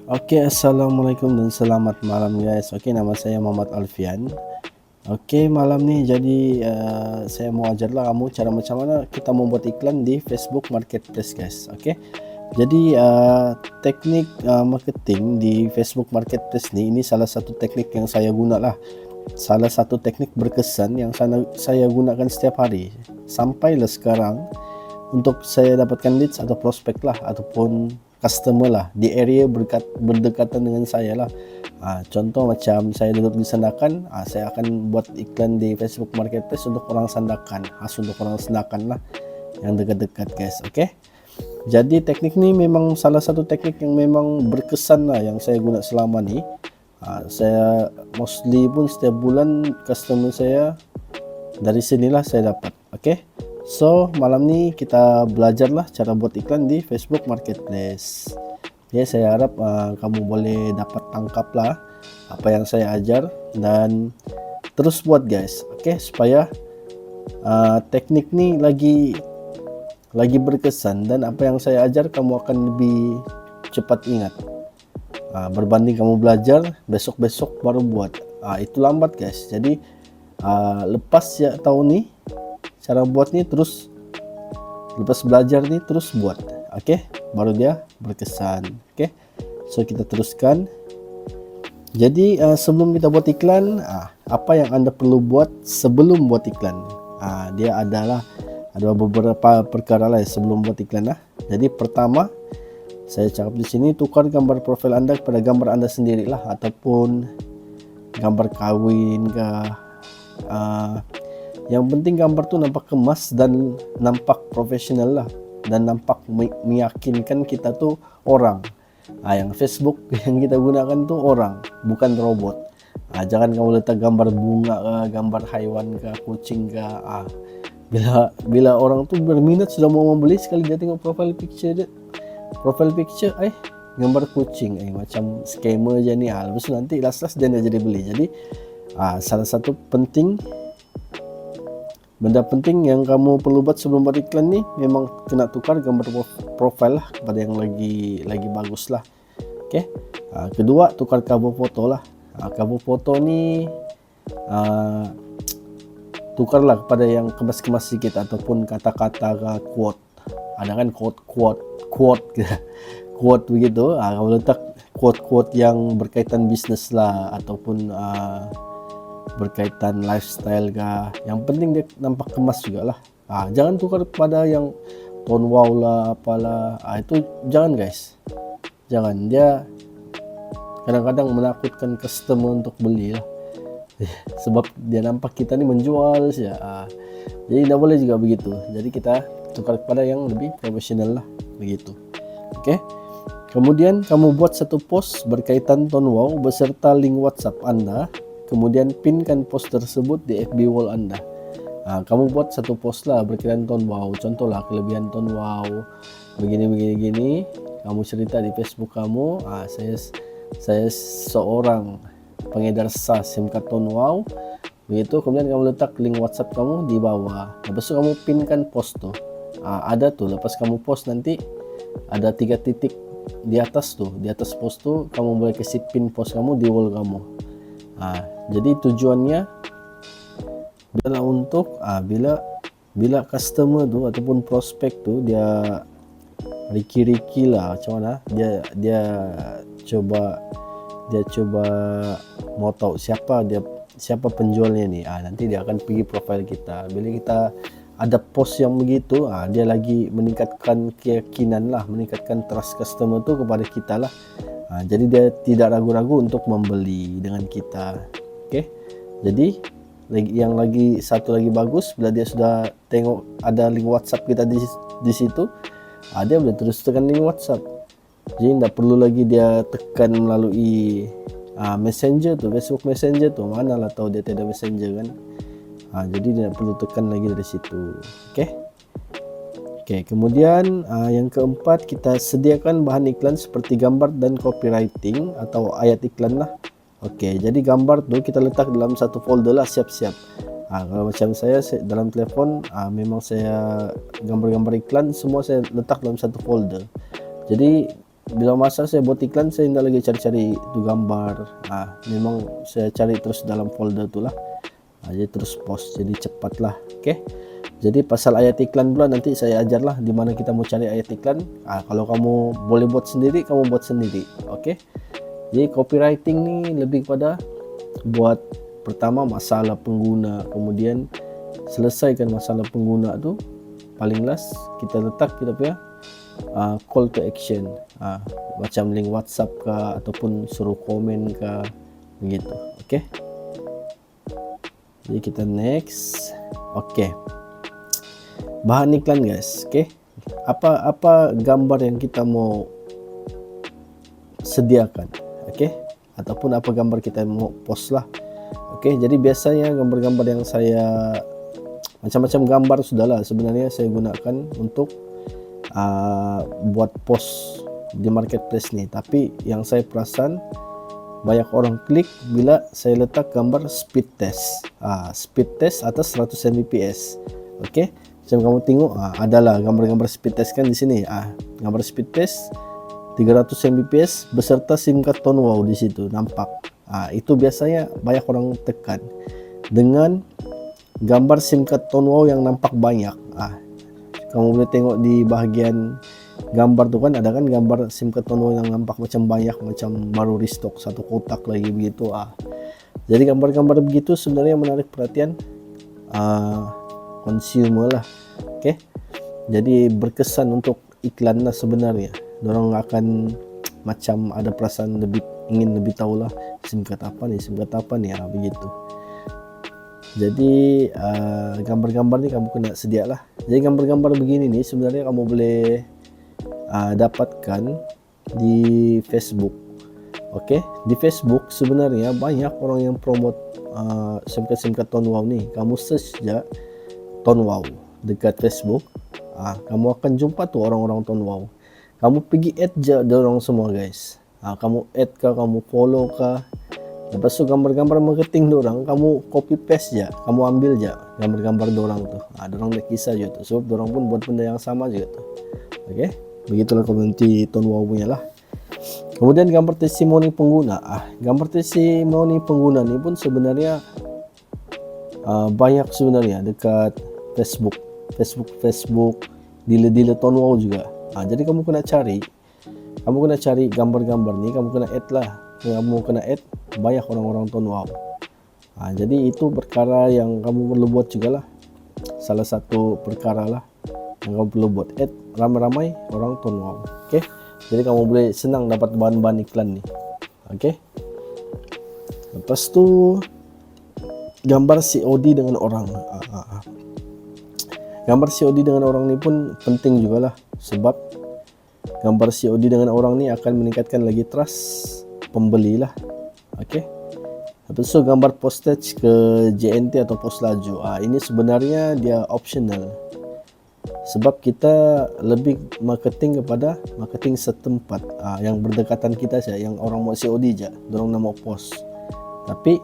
Oke, assalamualaikum dan selamat malam guys. Oke, nama saya Muhammad Alfian. Oke, malam nih jadi saya mau ajarlah kamu cara macam mana kita membuat iklan di Facebook Marketplace guys. Oke, jadi teknik marketing di Facebook Marketplace ini salah satu teknik yang saya guna lah. Salah satu teknik berkesan yang saya gunakan setiap hari sampailah sekarang untuk saya dapatkan leads atau prospek lah ataupun customer lah di area berdekatan dengan saya lah. Contoh macam saya duduk di Sandakan, saya akan buat iklan di Facebook Marketplace untuk orang Sandakan, khas untuk orang Sandakan lah yang dekat-dekat guys. Oke, jadi teknik ini memang salah satu teknik yang memang berkesan lah yang saya guna selama ni. Saya mostly pun setiap bulan customer saya dari sinilah saya dapat. Oke, so malam ni kita belajarlah cara buat iklan di Facebook Marketplace. Ya, saya harap kamu boleh dapat tangkap lah apa yang saya ajar dan terus buat guys. Oke, supaya teknik ni lagi berkesan dan apa yang saya ajar kamu akan lebih cepat ingat. Berbanding kamu belajar besok-besok baru buat, itu lambat guys. Jadi lepas ya tahu nih cara buat nih, terus lepas belajar nih terus buat. Oke, baru dia berkesan. Oke, so kita teruskan. Jadi sebelum kita buat iklan, apa yang Anda perlu buat sebelum buat iklan? Dia ada beberapa perkara lah sebelum buat iklan lah. Jadi pertama, saya cakap di sini, tukar gambar profil Anda kepada gambar Anda sendirilah ataupun gambar kawin kah. Yang penting gambar tuh nampak kemas dan nampak profesional lah dan nampak meyakinkan kita tuh orang. Yang Facebook yang kita gunakan tuh orang, bukan robot. Jangan kamu letak gambar bunga kah, gambar haiwan kah, kucing kah. Bila orang tuh berminat sudah mau membeli, sekali dia tengok profile picture gambar kucing, macam scammer aja nih. Lepas nanti last dia jadi beli. Jadi salah satu benda penting yang kamu perlu buat sebelum buat iklan nih, memang kena tukar gambar profile lah kepada yang lagi bagus lah. Oke, kedua, tukar cover foto lah. Cover foto nih tukarlah kepada yang kemas-kemas sedikit ataupun kata-kata quote. Ada kan quote begitu. Kalau letak quote yang berkaitan bisnis lah ataupun berkaitan lifestyle kah, yang penting dia nampak kemas juga lah. Jangan tukar pada yang tone wow lah apalah. Itu jangan guys, jangan. Dia kadang-kadang menakutkan customer untuk beli lah. Sebab dia nampak kita ni menjual saja. Jadi tidak boleh juga begitu. Jadi kita tukar kepada yang lebih profesional lah begitu. Oke, kemudian kamu buat satu post berkaitan tone wow beserta link WhatsApp Anda. Kemudian pinkan post tersebut di FB wall Anda. Kamu buat satu post lah berkaitan tone wow. Contoh lah kelebihan tone wow begini. Kamu cerita di Facebook kamu, saya seorang pengedar SaaS SIM card tone wow begitu. Kemudian kamu letak link WhatsApp kamu di bawah. Lepas itu kamu pinkan post tuh. Ada tuh, lepas kamu post nanti ada 3 titik di atas tuh. Di atas post tuh kamu boleh kasih pin post kamu di wall kamu. Jadi tujuannya adalah untuk bila customer tuh ataupun prospek tuh dia riki lah, macam mana dia coba mau tahu siapa penjualnya nih. Nanti dia akan pergi profil kita. Bila kita ada post yang begitu, dia lagi meningkatkan keyakinan lah, meningkatkan trust customer tuh kepada kita lah. Jadi dia tidak ragu-ragu untuk membeli dengan kita. Oke, jadi lagi satu lagi bagus, bila dia sudah tengok ada link WhatsApp kita di situ, dia boleh terus tekan link WhatsApp. Jadi tidak perlu lagi dia tekan melalui Messenger tuh, Facebook Messenger tuh, mana lah tahu dia tidak Messenger kan. Jadi tidak perlu tekan lagi dari situ. Oke, kemudian yang keempat, kita sediakan bahan iklan seperti gambar dan copywriting atau ayat iklan lah. Oke, jadi gambar tuh kita letak dalam satu folder lah, siap-siap. Kalau macam saya dalam telepon, memang saya gambar-gambar iklan semua saya letak dalam satu folder. Jadi bila masa saya buat iklan, saya tidak lagi cari-cari itu gambar. Memang saya cari terus dalam folder itulah. Jadi terus post, jadi cepat lah. Oke. Jadi pasal ayat iklan pula nanti saya ajarlah di mana kita mau cari ayat iklan. Kalau kamu boleh buat sendiri, kamu buat sendiri. Oke. Jadi copywriting nih lebih pada buat pertama masalah pengguna, kemudian selesaikan masalah pengguna tuh, paling last kita letak kita punya call to action, macam link WhatsApp kah ataupun suruh komen kah begitu. Oke. Jadi kita next. Oke. Bahan iklan guys. Oke. Apa gambar yang kita mau sediakan, oke, ataupun apa gambar kita mau post lah. Oke, jadi biasanya gambar-gambar yang saya macam-macam gambar sudahlah sebenarnya saya gunakan untuk buat post di marketplace nih, tapi yang saya perasan banyak orang klik bila saya letak gambar speed test atas 100 Mbps. Oke, macam kamu tengok adalah gambar-gambar speed test kan di sini. Gambar speed test 300 Mbps beserta SIM card tone wow di situ nampak. Itu biasanya banyak orang tekan dengan gambar SIM card tone wow yang nampak banyak. Kamu boleh tengok di bahagian gambar tuh kan ada kan gambar SIM card tone wow yang nampak macam banyak, macam baru restock satu kotak lagi begitu. Jadi gambar-gambar begitu sebenarnya menarik perhatian consumer lah. Oke. Jadi berkesan untuk iklan lah sebenarnya. Orang akan macam ada perasaan ingin lebih tahu lah SIM card apa nih begitu. Jadi gambar-gambar nih kamu kena sedia lah. Jadi gambar-gambar begini nih sebenarnya kamu boleh dapatkan di Facebook. Oke, di Facebook sebenarnya banyak orang yang promote SIM card tone wow nih. Kamu search aja tone wow dekat Facebook, kamu akan jumpa tuh orang-orang tone wow. Kamu pergi add je dorong semua guys. Kamu add kah, kamu follow kah. Lepas tu gambar-gambar marketing dorang kamu copy paste je, kamu ambil je gambar-gambar dorang tuh. Dorang nak kisah je tuh. Sebab dorang pun buat benda yang sama juga tuh. Oke, begitulah community tone wow punya lah. Kemudian gambar testimoni pengguna. Gambar testimoni pengguna ni pun sebenarnya banyak sebenarnya dekat Facebook, dealer tone wow juga. Jadi kamu kena cari gambar-gambar ni, kamu kena add lah. Kamu kena add banyak orang-orang tone wow. Jadi itu perkara yang kamu perlu buat juga lah. Salah satu perkara lah yang kamu perlu buat, add ramai-ramai orang tone wow. Oke. Jadi kamu boleh senang dapat bahan-bahan iklan nih. Oke. Lepas tu gambar COD dengan orang. Gambar COD dengan orang ni pun penting jugalah, sebab gambar COD dengan orang ni akan meningkatkan lagi trust pembeli lah. Oke. Lepas tu gambar postage ke JNT atau pos laju. Ini sebenarnya dia optional, sebab kita lebih marketing kepada marketing setempat, yang berdekatan kita saja, yang orang mau COD je, dorang nak mau post. Tapi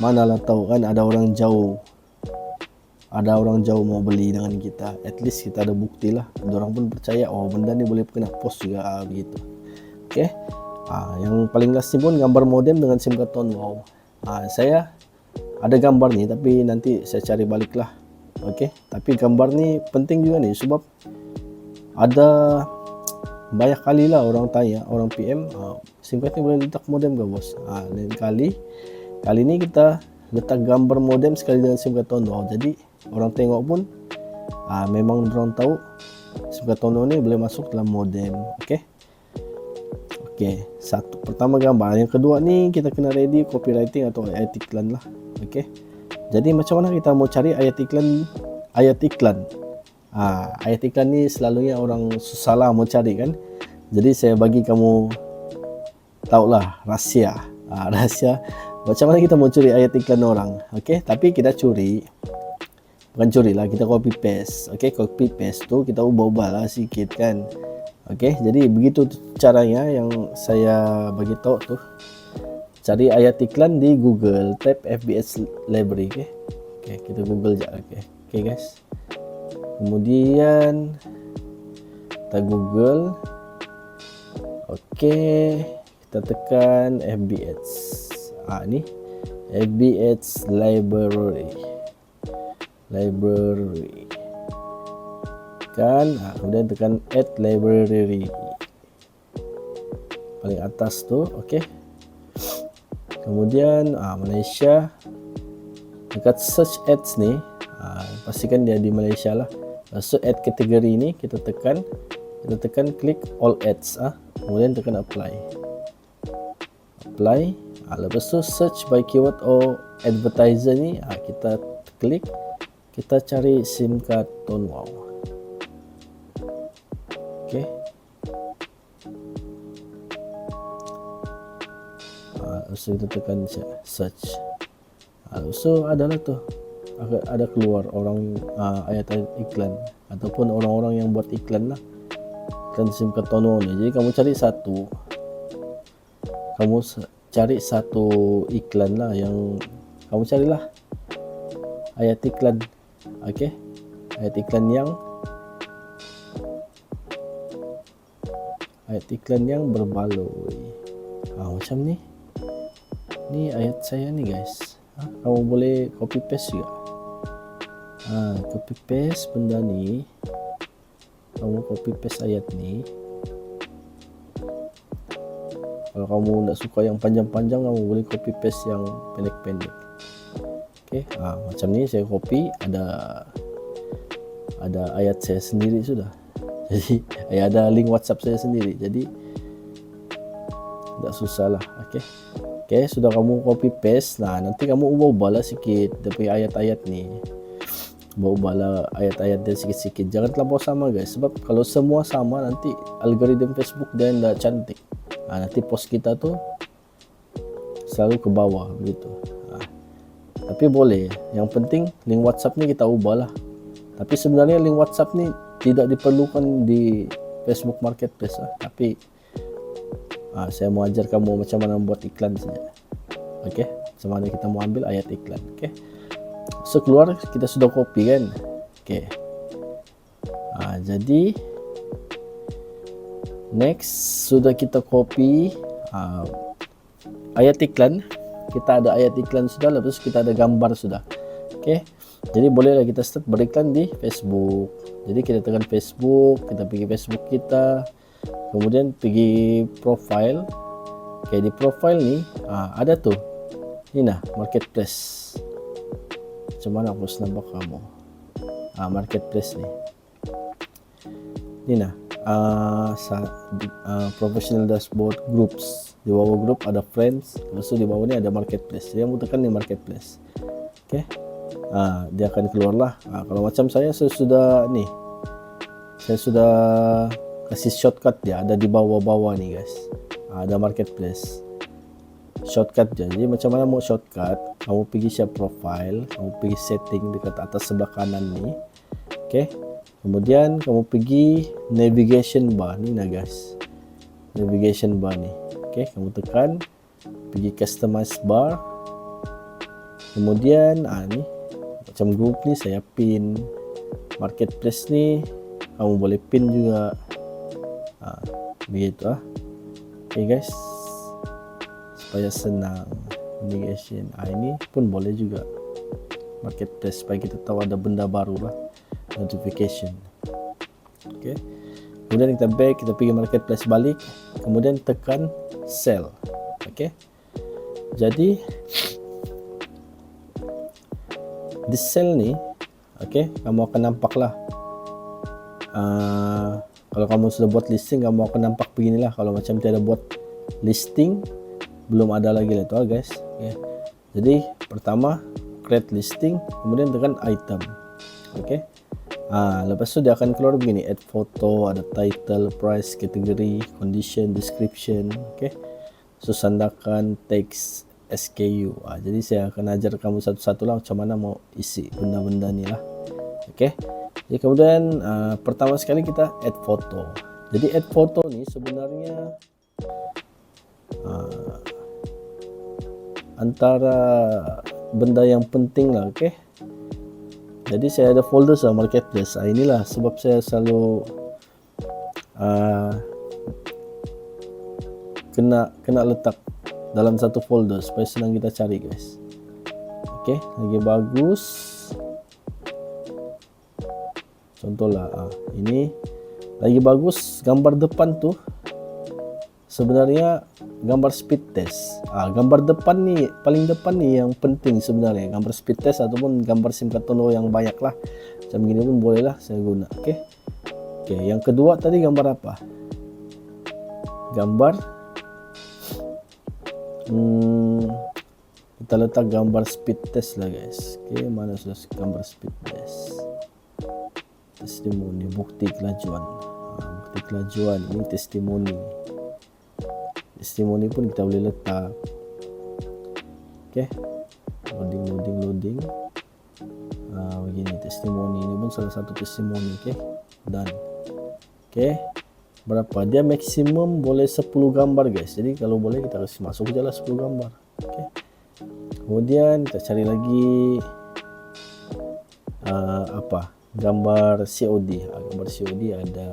manalah tahu kan ada orang jauh mau beli dengan kita. At least kita ada bukti lah, dorang pun percaya benda ni boleh kena post juga begitu. Oke. Yang paling last ni pun gambar modem dengan SIM card tone wow. Saya ada gambar ni tapi nanti saya cari balik lah. Oke, tapi gambar ni penting juga nih, sebab ada banyak kali lah orang tanya, orang PM, SIM card ni boleh letak modem ke bos? Lain kali ni kita letak gambar modem sekali dengan SIM card tone wow. Jadi orang tengok pun memang orang tahu SIM card tone wow ni boleh masuk dalam modem. Oke, satu pertama gambar. Yang kedua ni kita kena ready copywriting atau ayat iklan lah. Oke. Jadi macam mana kita mau cari ayat iklan? Ayat iklan ni selalunya orang susah lah mau cari kan. Jadi saya bagi kamu tahulah rahasia. Rahasia macam mana kita mau curi ayat iklan orang. Oke, tapi kita bukan curi lah, kita copy paste. Oke, copy paste tu kita ubah-ubah lah sikit kan. Oke, jadi begitu caranya yang saya bagi tahu tuh. Cari ayat iklan di Google, type FBS library. Oke, kita Google aja. Oke guys. Kemudian kita Google. Oke, kita tekan FB Ads. Ni FB Ads library kan. Kemudian tekan add library paling atas tu. Okey, kemudian Malaysia, dekat search ads ni pastikan dia di Malaysia lah. So add kategori ni kita tekan klik all ads. Kemudian tekan apply. Lepas tu search by keyword or advertiser ni kita klik, kita cari SIM card Tone Wow. Okey, lepas tu kita tekan search. Lepas tu adalah tu ada keluar orang ayat-ayat iklan ataupun orang-orang yang buat iklan lah, iklan SIM card Tone Wow ni. Jadi kamu cari satu iklan lah, yang kamu carilah ayat iklan. Okey, ayat iklan yang berbaloi. Macam ni ayat saya ni guys. Kamu boleh copy paste juga. Copy paste benda ni, kamu copy paste ayat ni. Kalau kamu tak suka yang panjang-panjang, kamu boleh copy paste yang pendek-pendek. Okey, macam ni saya copy, ada ayat saya sendiri sudah. Jadi ada link WhatsApp saya sendiri, jadi tak susah lah. Okey, sudah kamu copy paste. Nanti kamu ubah-ubah lah sikit tapi ayat-ayat ni, ubah lah ayat-ayat dia sikit-sikit, jangan terlampau sama guys, sebab kalau semua sama nanti algoritma Facebook dia tidak cantik. Nanti post kita tu selalu ke bawah begitu. Tapi boleh, yang penting link WhatsApp ni kita ubah lah. Tapi sebenarnya link WhatsApp ni tidak diperlukan di Facebook Marketplace tapi saya mau ajar kamu macam mana buat iklan saja. Okey, macam mana kita mau ambil ayat iklan. Okey, so keluar kita sudah copy kan. Okey, jadi next sudah kita copy ayat iklan. Kita ada ayat iklan sudah, lepas kita ada gambar sudah. Okey, jadi bolehlah kita start beriklan di Facebook. Jadi kita tekan Facebook, kita pergi Facebook kita, kemudian pergi profile. Okey, di profile ni ada tu ni marketplace. Macam mana aku nampak kamu? Marketplace ni professional dashboard, groups. Di bawah group ada friends, lepas tu di bawah ni ada marketplace. Jadi kamu tekan di marketplace. Okey, dia akan keluar lah. Kalau macam saya sudah kasih shortcut dia, ada di bawah-bawah ni guys. Ada marketplace shortcut dia. Jadi macam mana mau shortcut, kamu pergi share profile, kamu pergi setting dekat atas sebelah kanan ni. Okey, kemudian kamu pergi navigation bar ni guys, navigation bar ni. Okey, kamu tekan, pergi customize bar, kemudian ni macam group ni saya pin, marketplace ni kamu boleh pin juga. Begitu Okey guys, supaya senang navigation. Ini pun boleh juga marketplace, supaya kita tahu ada benda baru lah, notification. Okey, kemudian kita back, kita pergi marketplace balik, kemudian tekan sell. Okey, jadi di sell ni, okey, kamu akan nampak lah. Kalau kamu sudah buat listing, kamu akan nampak beginilah. Kalau macam tiada buat listing, belum ada lagi lah tu guys. Okay. Jadi pertama create listing, kemudian tekan item. Okey, lepas tu dia akan keluar begini, add foto, ada title, price, kategori, condition, description. Okey, so sandakan, text, SKU. Jadi saya akan ajar kamu satu-satu lah macam mana mau isi benda-benda ni lah. Okey, jadi kemudian pertama sekali kita add foto. Jadi add foto ni sebenarnya antara benda yang penting lah. Okey, jadi saya ada folder sama marketplace. Inilah sebab saya selalu kena letak dalam satu folder supaya senang kita cari guys. Oke, lagi bagus. Contohlah ini lagi bagus gambar depan tuh sebenarnya gambar speed test. Gambar depan nih, paling depan nih yang penting sebenarnya, gambar speed test ataupun gambar SIM card Tono yang banyak lah. Macam gini pun boleh lah saya guna. Oke, yang kedua tadi gambar apa? Gambar kita letak gambar speed test lah guys. Oke, mana sudah gambar speed test? Testimoni, bukti kelajuan. Bukti kelajuan ini testimoni. Testimoni pun kita boleh letak. Oke, loading. Begini testimoni ini pun salah satu testimoni. Oke, dan berapa dia maksimum boleh 10 gambar guys. Jadi kalau boleh kita kasih masuk aja lah 10 gambar. Oke, kemudian kita cari lagi gambar COD. Gambar COD ada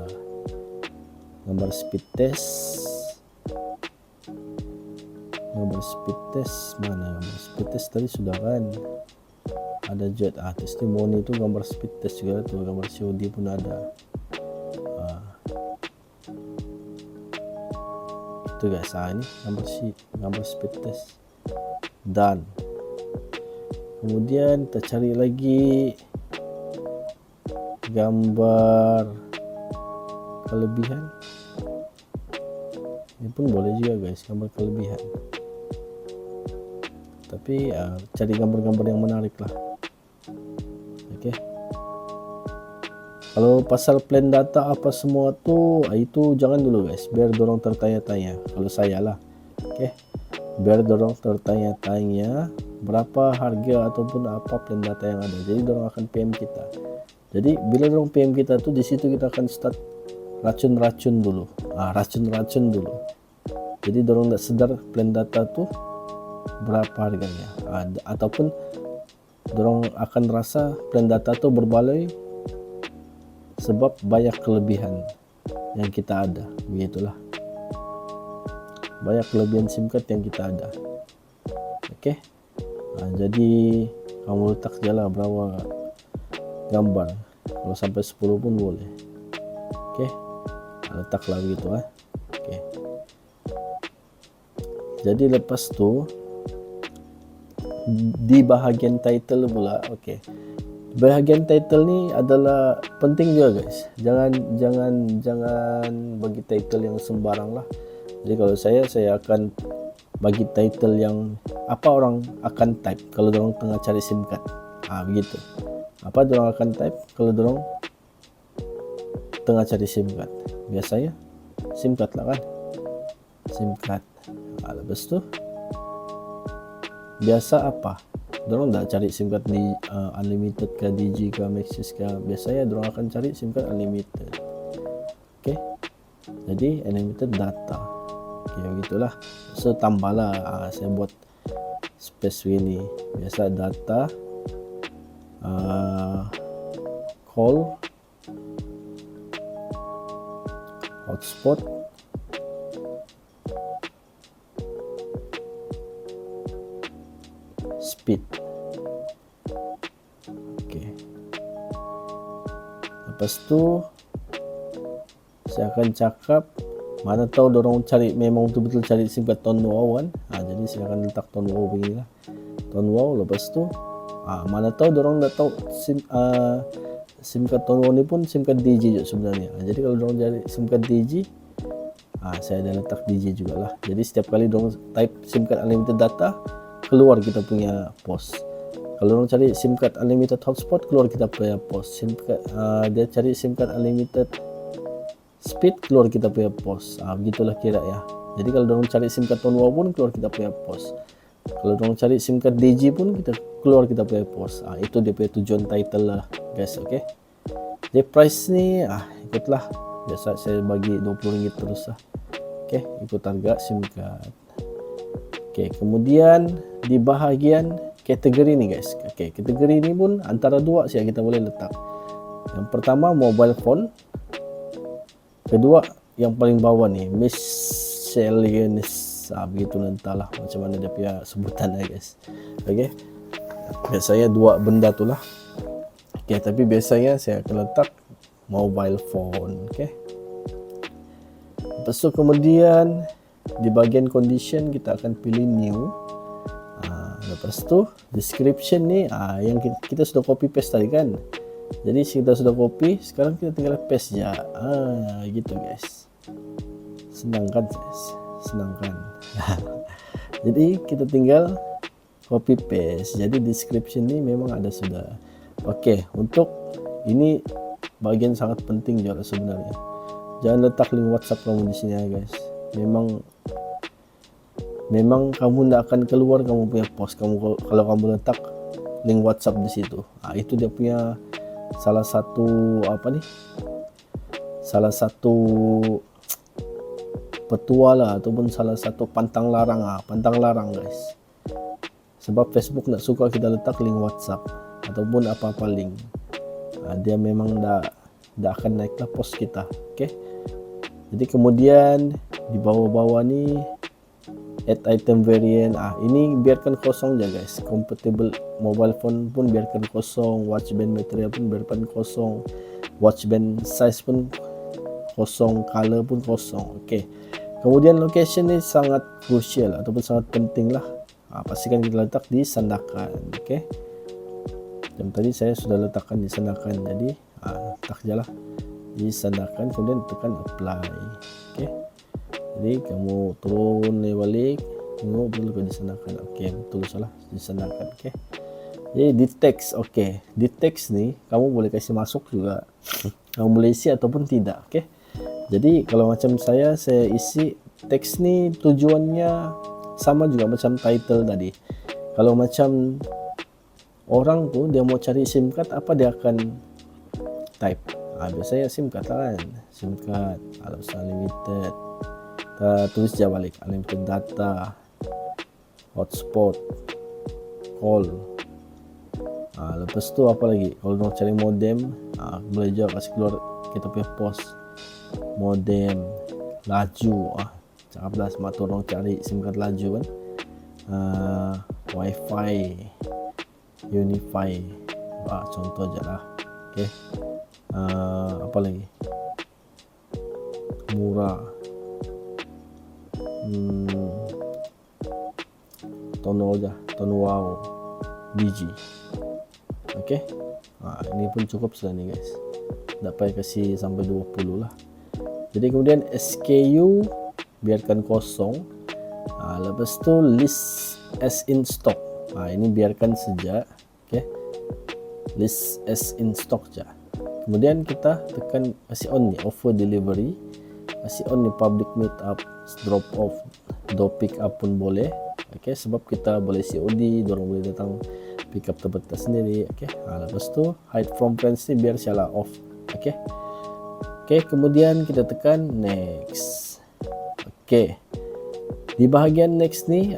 gambar speed test. Gambar speed test mana? Gambar speed test tadi sudah kan ada jet. Testimoni itu gambar speed test juga tuh. Gambar COD pun ada. Itu guys. Ini gambar speed test. Dan kemudian kita cari lagi gambar kelebihan. Ini pun boleh juga guys, gambar kelebihan. Tapi cari gambar-gambar yang menarik lah. Oke. Kalau pasal plan data apa semua tuh, itu jangan dulu guys, biar dorong tertanya-tanya. Kalau saya lah, oke, biar dorong tertanya-tanya berapa harga ataupun apa plan data yang ada. Jadi dorong akan PM kita. Jadi bila dorong PM kita tuh, di situ kita akan start racun-racun dulu. Racun-racun dulu. Jadi dorong tidak sedar plan data tuh berapa harganya, ataupun dorong akan rasa plan data tuh berbaloi sebab banyak kelebihan yang kita ada. Begitulah, banyak kelebihan SIM card yang kita ada. Oke, jadi kamu letak aja lah berapa gambar. Kalau sampai 10 pun boleh. Oke, letaklah begitu. Oke, jadi lepas tuh di bahagian title pula. Oke, bahagian title ni adalah penting juga guys. Jangan bagi title yang sembarang lah. Jadi kalau saya akan bagi title yang apa orang akan type kalau dorong tengah cari SIM card. Begitu. Apa dorong akan type kalau dorong tengah cari SIM card? Biasanya SIM card lah kan. SIM card. Lepas tu biasa apa? Dorong tak cari SIM card di unlimited ke Digi ke Maxis ke? Biasanya dorong akan cari SIM card unlimited. Oke. Jadi unlimited data. Oke, begitulah. So tambahlah saya buat space ini. Biasa data call hotspot speed. Oke. Lepas tu saya akan cakap, mana tahu dorong cari memang betul-betul cari SIM card Tono wow kan. Jadi saya akan letak Tono wow beginilah. Tono wow. Lepas tu mana tahu dorong tak tahu SIM card Tono ini pun SIM card Digi juga sebenarnya. Jadi kalau dorong cari SIM card Digi, saya ada letak Digi juga lah. Jadi setiap kali dorong type SIM card unlimited data, keluar kita punya pos. Kalau orang cari SIM card unlimited hotspot, keluar kita punya pos. Dia cari SIM card unlimited speed, keluar kita punya pos. Begitulah kira ya. Jadi kalau orang cari SIM card Tono pun keluar kita punya pos. Kalau orang cari SIM card Digi pun kita keluar kita punya pos. Itu dia punya tujuan title lah guys. Oke. Jadi price ni ikutlah. Biasa saya bagi RM20 terus lah. Oke, ikut harga SIM card. Oke, kemudian di bahagian kategori nih guys. Oke, kategori ini pun antara dua sih kita boleh letak. Yang pertama mobile phone. Kedua yang paling bawah nih miscellaneous, begitu entahlah macam mana dia punya sebutan guys. Okey, biasanya dua benda tu lah. Okey, tapi biasanya saya akan letak mobile phone. Okey, lepas tu kemudian di bahagian condition kita akan pilih new. Lepas tu description ni yang kita sudah copy paste tadi kan. Jadi kita sudah copy, sekarang kita tinggal paste je. Gitu guys. Senang kan guys? Senang kan? Jadi kita tinggal copy paste. Jadi description ni memang ada sudah. Okey, untuk ini bagian sangat penting juga sebenarnya. Jangan letak link WhatsApp kamu di sini ya guys. Memang kamu tidak akan keluar kamu punya post kamu kalau kamu letak link WhatsApp di situ. Itu dia punya salah satu petua lah, ataupun salah satu pantang larang guys. Sebab Facebook tidak suka kita letak link WhatsApp ataupun apa-apa link. Dia memang tidak akan naiklah post kita. Okey. Jadi kemudian di bawah-bawah ni add item variant, ini biarkan kosong je guys. Compatible mobile phone pun biarkan kosong, watch band material pun biarkan kosong, watch band size pun kosong, color pun kosong. Okey, kemudian location ni sangat crucial ataupun sangat penting lah. Pastikan kita letak di sandakan. Okey, dan tadi saya sudah letakkan di sandakan, jadi letak je lah di sandakan, kemudian tekan apply. Okey, jadi kamu turun balik, tengok dulu ke disanakan. Okey, betul salah disanakan. Okey, jadi di teks. Okey, di teks ni kamu boleh kasih masuk juga. Kamu boleh isi ataupun tidak. Okey, jadi kalau macam saya isi teks ni tujuannya sama juga macam title tadi. Kalau macam orang tu dia mau cari SIM card, apa dia akan type? Biasanya SIM card lah kan, SIM card unlimited. Tulis je balik unlimited data, hotspot, call. Lepas tu apa lagi? Kalau nak cari modem, boleh juga kasih keluar kita punya post modem laju. Cakaplah semua orang cari SIM card laju kan. Wifi, Unify, contoh je lah. Okey, apa lagi? Murah, Tonwau, Digi. Okey, ini pun cukup sudah nih guys. Tak payah kasih sampai 20 lah. Jadi kemudian SKU biarkan kosong. Lepas tu list as in stock. Ini biarkan saja. Okey, list as in stock je. Kemudian kita tekan kasih on ni offer delivery, kasih on ni public meetup, drop off, do pick up pun boleh. Okey, sebab kita boleh COD, dorang boleh datang pick up tempat kita sendiri. Okey, lepas tu hide from friends ni biar nyala off. Okey, kemudian kita tekan next. Okey, di bahagian next ni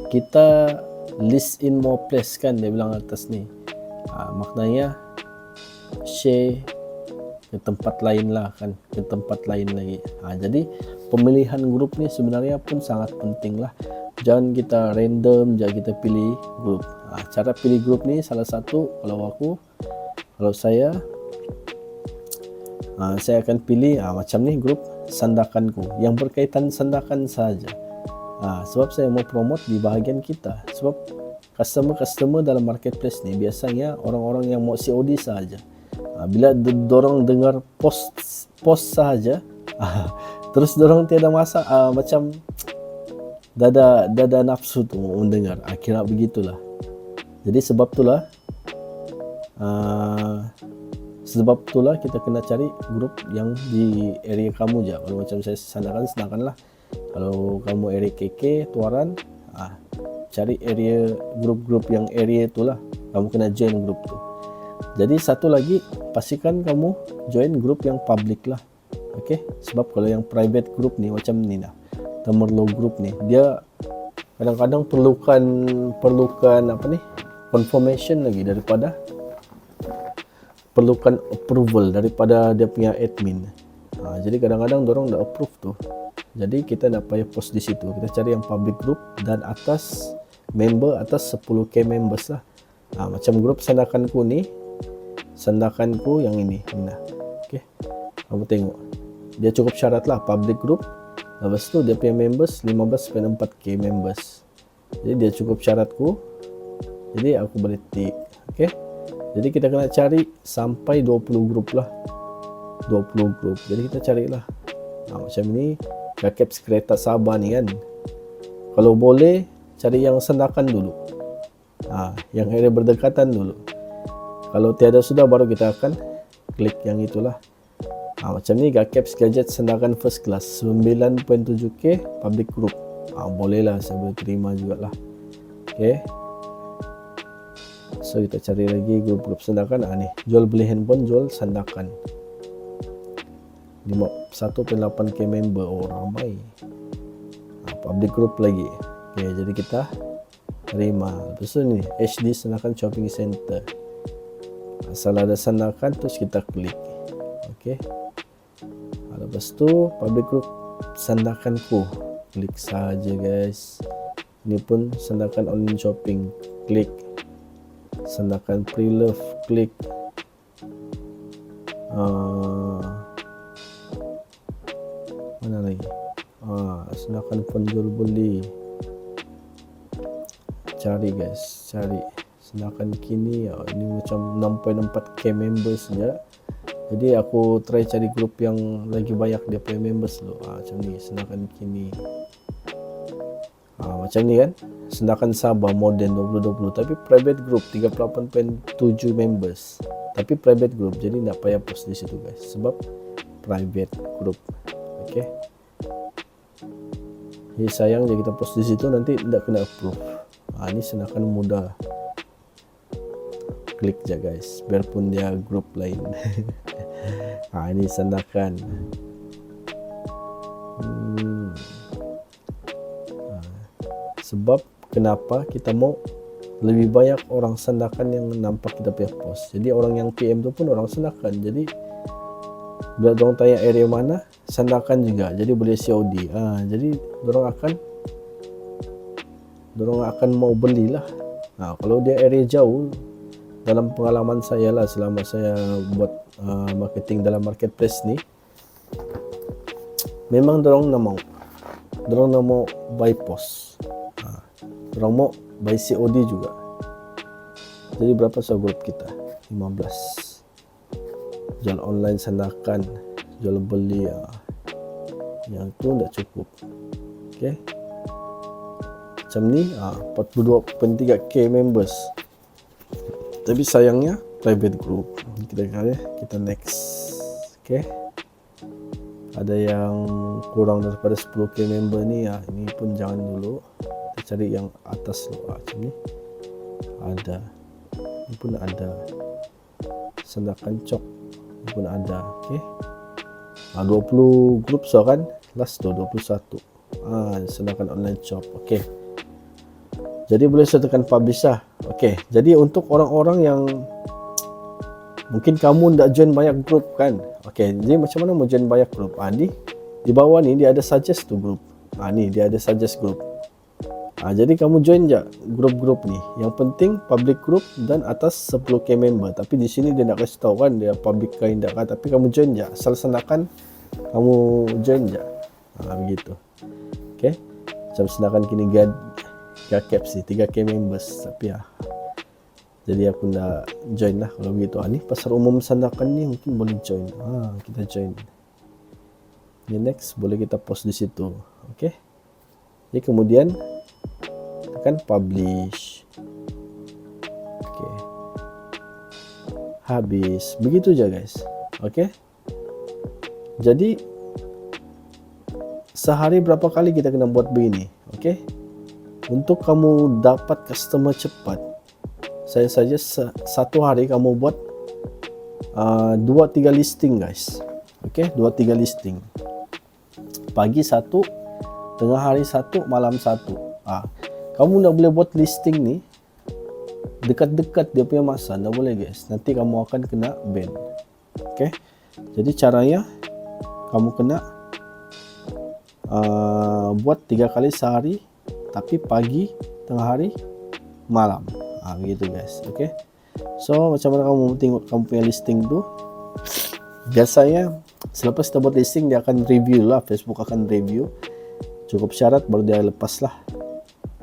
kita list in more place kan, dia bilang atas ni. Maknanya share ke tempat lain lah kan, ke tempat lain lagi. Jadi pemilihan grup ni sebenarnya pun sangat penting lah. Jangan kita random, jangan kita pilih grup. Cara pilih grup ni salah satu, kalau saya akan pilih macam ni, grup sandakanku yang berkaitan sandakan saja. Sebab saya mau promote di bahagian kita. Sebab customer dalam marketplace ni biasanya orang-orang yang mau COD saja. Bila dorong dengar post saja, terus dorong tiada masa, macam dada nafsu tu mendengar. Kira begitulah. Jadi sebab itulah kita kena cari grup yang di area kamu je. Kalau macam saya sedangkan lah. Kalau kamu area KK, Tuaran, cari area grup-grup yang area itulah. Kamu kena join grup tu. Jadi satu lagi, pastikan kamu join grup yang public lah. Okey, sebab kalau yang private group ni macam ni lah, Temerlow group ni, dia kadang-kadang perlukan confirmation lagi daripada approval daripada dia punya admin. Jadi kadang-kadang dorong dah approve tu, Jadi kita nak payah post di situ. Kita cari yang public group dan atas member atas 10k members lah. Macam grup sandakanku ni, sandakanku yang ini. Nah, okey. Kamu tengok. Dia cukup syarat lah public group. Lepas tu dia punya members 15.4k members. Jadi dia cukup syaratku. Jadi aku boleh tick. Okey. Jadi kita kena cari sampai 20 grup lah. 20 grup. Jadi kita carilah. Macam ni Caps Kereta Sabah ni kan. Kalau boleh cari yang Sandakan dulu. Yang area berdekatan dulu. Kalau tiada sudah baru kita akan klik yang itulah. Macam ni Caps Gadget Sandakan First Class 9.7k public group. Boleh lah, saya boleh terima jugalah. Okay. So kita cari lagi grup-grup Sandakan. Ni jual beli handphone, jual Sandakan 1.8k member. Ramai. Public group lagi. Okay, jadi kita terima. Lepas tu ni HD Sandakan Shopping Center. Asal ada Sandakan terus kita klik. Okay. Lepas tu public group Sandakanku, klik saja guys. Ini pun Sandakan online shopping, klik. Sandakan pre-love, klik. Mana lagi? Sandakan phone jual beli. Cari guys, cari Sandakan kini. Ini macam 6.4k members saja. Jadi aku try cari grup yang lagi banyak dia punya members loh. Macam ni Sandakan kini. Macam ni kan. Sandakan Sabah Modern 2020 tapi private group 38.7 members. Tapi private group, jadi tak payah post di situ guys sebab private group. Okey. Jadi sayang je kita post di situ nanti tidak kena approve. Ini Sandakan mudah. Klik je guys biarpun dia grup lain. Ini Sandakan. Sebab kenapa kita mau lebih banyak orang Sandakan yang nampak kita punya post. Jadi orang yang PM tu pun orang Sandakan. Jadi bila dorang tanya area mana, Sandakan juga. Jadi boleh COD. Jadi dorang akan mau belilah. Kalau dia area jauh, dalam pengalaman saya lah selama saya buat marketing dalam marketplace ni, memang dorang nak mau buy post. Dorang mau buy COD juga. Jadi berapa grup kita? 15. Jual online Sandakan, jual beli yang tu tak cukup. Okay. Macam ni 42.3k members. Tapi sayangnya private group. Kita next. Okay. Ada yang kurang daripada 10k member ni ini pun jangan dulu. Kita cari yang atas dulu. Macam ni. Ada. Ini pun ada. Sandakan Cok. Ini pun ada. Okay. 20 grup so kan. Last tu 21. Sandakan online shop. Okay. Jadi boleh saya tekan publish lah. Okay. Jadi untuk orang-orang yang mungkin kamu tak join banyak grup kan. Okay. Jadi macam mana mau join banyak grup? Di bawah ni dia ada suggest tu grup. Ni dia ada suggest grup. Jadi kamu join je grup-grup ni. Yang penting public group dan atas 10k member. Tapi di sini dia nak kasih tahu kan dia public ke tidak kan. Tapi kamu join je. Asal Sandakan kamu join je. Begitu. Okay. Macam Sandakan kini Caps ni 3k members. Tapi jadi aku nak join lah kalau begitu. Ni pasar umum Sandakan ni mungkin boleh join. Kita join. Ni next boleh kita post di situ. Okay. Jadi kemudian tekan publish. Okay. Habis. Begitu je guys. Okay. Jadi sehari berapa kali kita kena buat begini. Okay. Untuk kamu dapat customer cepat, saya saja satu hari kamu buat 2-3 listing guys. Okay. 2-3 listing. Pagi 1, tengah hari 1, malam 1. Kamu nak boleh buat listing ni dekat-dekat dia punya masa. Tak boleh guys. Nanti kamu akan kena ban. Okay. Jadi caranya kamu kena buat 3 kali sehari, tapi pagi, tengah hari, malam. Begitu guys. Oke. So macam mana kamu tengok kamu punya listing tuh? Biasanya selepas kita buat listing dia akan review lah, Facebook akan review. Cukup syarat baru dia lepas lah.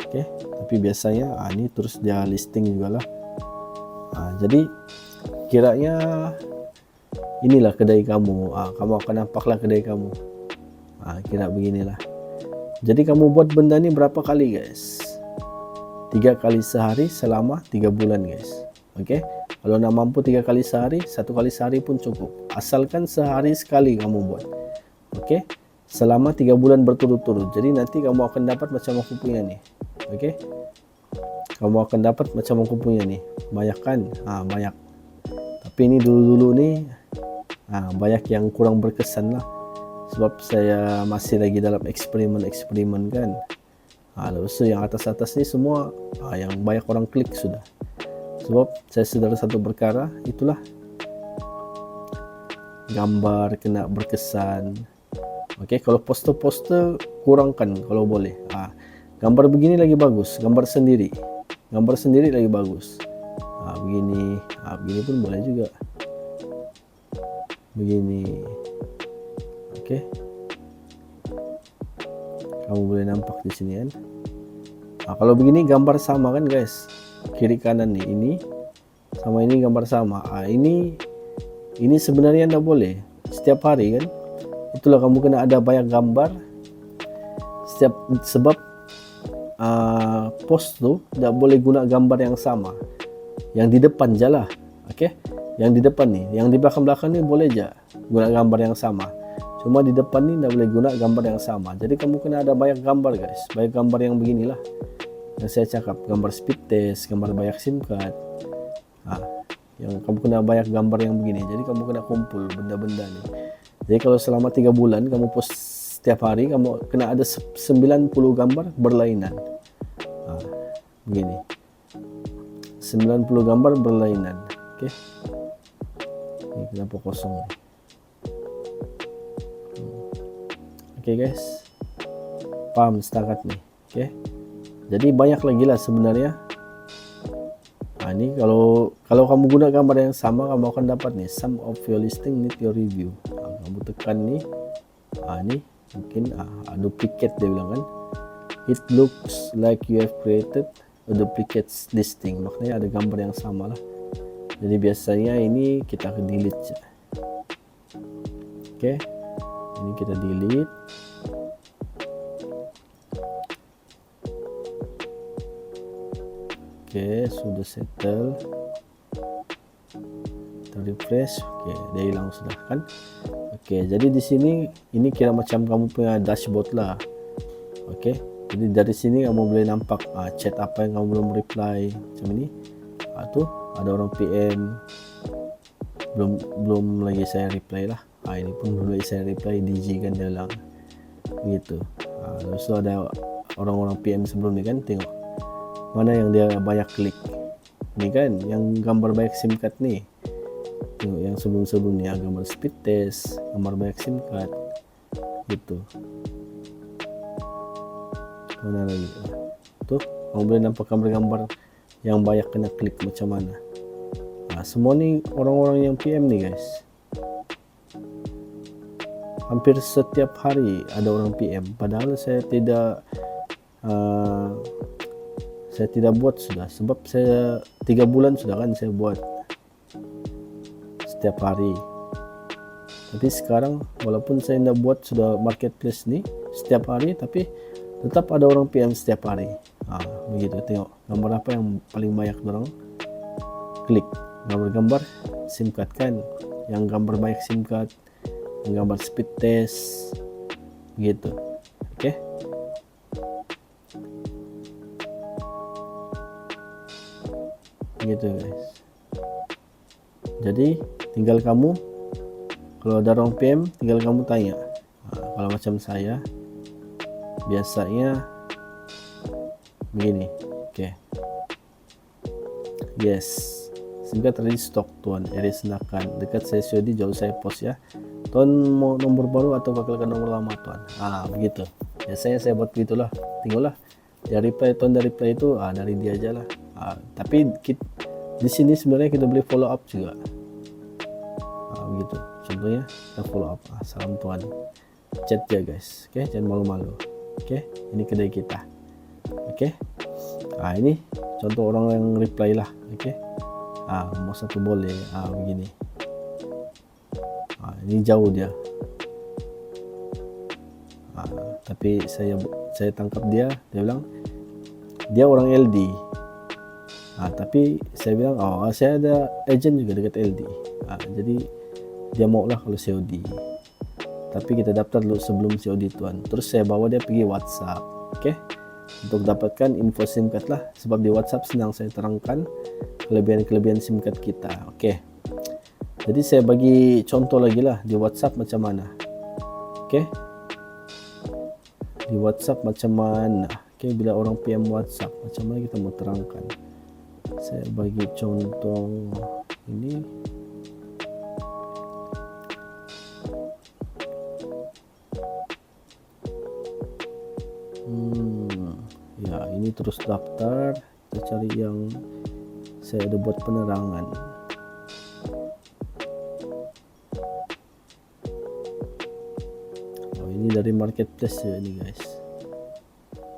Oke. Tapi biasanya ini terus dia listing juga lah. Jadi kiranya inilah kedai kamu. Kamu akan nampaklah kedai kamu. Kira beginilah. Jadi kamu buat benda ini berapa kali guys? 3 kali sehari selama 3 bulan guys. Oke. Kalau nak mampu 3 kali sehari, 1 kali sehari pun cukup. Asalkan sehari sekali kamu buat. Oke. Selama 3 bulan berturut-turut. Jadi nanti kamu akan dapat macam aku punya nih. Oke. Kamu akan dapat macam aku punya nih. Banyak kan? Banyak. Tapi ini dulu-dulu nih banyak yang kurang berkesan lah. Sebab saya masih lagi dalam eksperimen kan. Lepas itu yang atas-atas ini semua yang banyak orang klik sudah. Sebab saya sedar satu perkara, itulah gambar kena berkesan. Oke, kalau poster-poster kurangkan kalau boleh. Gambar begini lagi bagus, gambar sendiri lagi bagus. Begini pun boleh juga. Begini. Oke. Kamu boleh nampak di sini kan. Kalau begini gambar sama kan guys. Kiri kanan nih, ini sama ini gambar sama. Ini sebenarnya tidak boleh setiap hari kan. Itulah kamu kena ada banyak gambar sebab post tuh tidak boleh guna gambar yang sama. Yang di depan jalah. Oke. Yang di depan nih, yang di belakang-belakang nih boleh aja guna gambar yang sama. Cuma di depan nih tidak boleh guna gambar yang sama. Jadi kamu kena ada banyak gambar guys. Banyak gambar yang beginilah. Yang saya cakap, gambar speed test, gambar banyak SIM card. Yang kamu kena banyak gambar yang begini. Jadi kamu kena kumpul benda-benda nih. Jadi kalau selama 3 bulan kamu post setiap hari, kamu kena ada 90 gambar berlainan. Begini. 90 gambar berlainan. Oke. Ini kenapa kosong nih? Oke guys. Paham setakat nih. Oke. Jadi banyak lagi lah sebenarnya. Ini kalau kamu guna gambar yang sama, kamu akan dapat nih some of your listing need your review. Kamu tekan nih. Ini mungkin duplicate dia bilang kan. It looks like you have created a duplicate listing. Maknanya ada gambar yang sama lah. Jadi biasanya ini kita akan delete. Oke. Ini kita delete. Oke, sudah settle. Kita refresh. Oke, dia hilang sudah kan. Oke, jadi di sini ini kira macam kamu punya dashboard lah. Oke, jadi dari sini kamu boleh nampak chat apa yang kamu belum reply macam ini. Tuh ada orang PM belum lagi saya reply lah. Ini pun belum lagi saya reply, DJ kan dia bilang gitu. Terus ada orang-orang PM sebelum ini kan, tengok mana yang dia banyak klik. Ini kan yang gambar banyak SIM card nih. Tengok yang sebelum-sebelumnya gambar speed test, gambar banyak SIM card gitu. Mana lagi? Tuh, kamu boleh nampak gambar-gambar yang banyak kena klik macam mana. Semua nih orang-orang yang PM nih guys. Hampir setiap hari ada orang PM. Padahal saya tidak buat sudah, sebab saya 3 bulan sudah kan saya buat setiap hari. Tapi sekarang walaupun saya tidak buat sudah marketplace nih setiap hari, tapi tetap ada orang PM setiap hari. Begitu, tengok gambar apa yang paling banyak orang klik. Gambar-gambar SIM card kan, yang gambar banyak SIM card, yang gambar speed test gitu. Oke. Gitu guys. Jadi tinggal kamu, kalau ada orang PM tinggal kamu tanya. Kalau macam saya biasanya begini. Oke. Yes, sehingga tadi stok tuan Eri Senakan dekat saya sudah jauh saya post ya. tuan mau nomor baru atau pakai nomor lama tuan, begitu. Biasanya saya buat begitulah, tinggallah dia reply, tuan dari reply itu dari dia aja lah. Tapi di sini sebenarnya kita boleh follow up juga, begitu. Contohnya kita follow up, salam tuan, chat ya guys, oke, jangan malu-malu, oke. Ini kedai kita, oke. Ini contoh orang yang reply lah, oke. Mau satu boleh, begini. Ini jauh dia, tapi saya tangkap dia bilang dia orang LD. Tapi saya bilang saya ada agent juga dekat LD, jadi dia mau lah kalau COD, tapi kita daftar dulu sebelum COD tuan. Terus saya bawa dia pergi WhatsApp, oke, untuk dapatkan info SIM card lah, sebab di WhatsApp senang saya terangkan kelebihan SIM card kita, oke. Jadi saya bagi contoh lagi lah di WhatsApp macam mana, oke. Di WhatsApp macam mana, oke, bila orang PM WhatsApp macam mana kita mau terangkan. Saya bagi contoh ini, ya ini terus daftar, kita cari yang saya ada buat penerangan. Ini dari marketplace ya ini guys,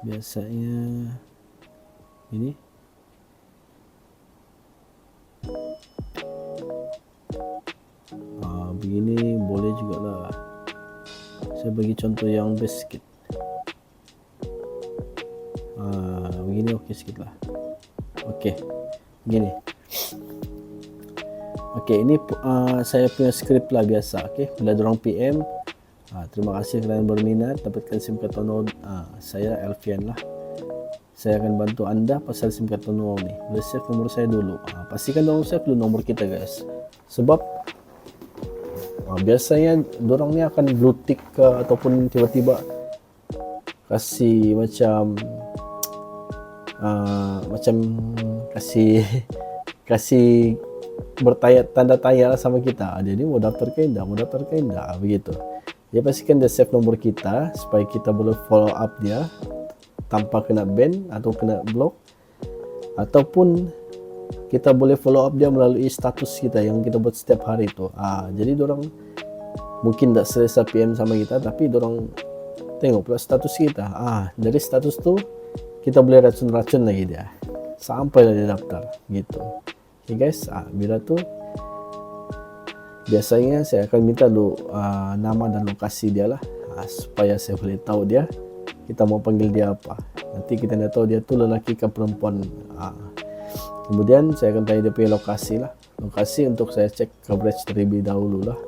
biasanya ini begini boleh juga lah. Saya bagi contoh yang basket, begini oke sedikit lah, oke begini. Oke, ini saya punya script lah biasa, oke. Bila dorang PM, terima kasih kerana berminat dapatkan SIM card Tono. Saya Alfian lah, saya akan bantu anda pasal SIM card Tono nih. Boleh save nomor saya dulu, pastikan dorang save dulu nomor kita guys, sebab biasanya dorang ni akan blue tick ataupun tiba-tiba kasih macam kasih tanda tanya sama kita, jadi mau daftar ke indah, begitu. Dia pastikan dia save nomor kita supaya kita boleh follow up dia tanpa kena ban atau kena block, ataupun kita boleh follow up dia melalui status kita yang kita buat setiap hari itu. Jadi dorang mungkin tak selesa PM sama kita, tapi dorang tengok pula status kita. Dari status tu kita boleh racun-racun lagi dia sampai dia daftar gitu. Oke guys, bila tu biasanya saya akan minta dulu nama dan lokasi dia lah, supaya saya boleh tahu dia kita mau panggil dia apa. Nanti kita nak tahu dia tu lelaki ke perempuan. Kemudian saya akan tanya dia punya lokasi lah, lokasi untuk saya cek coverage terlebih dahulu lah.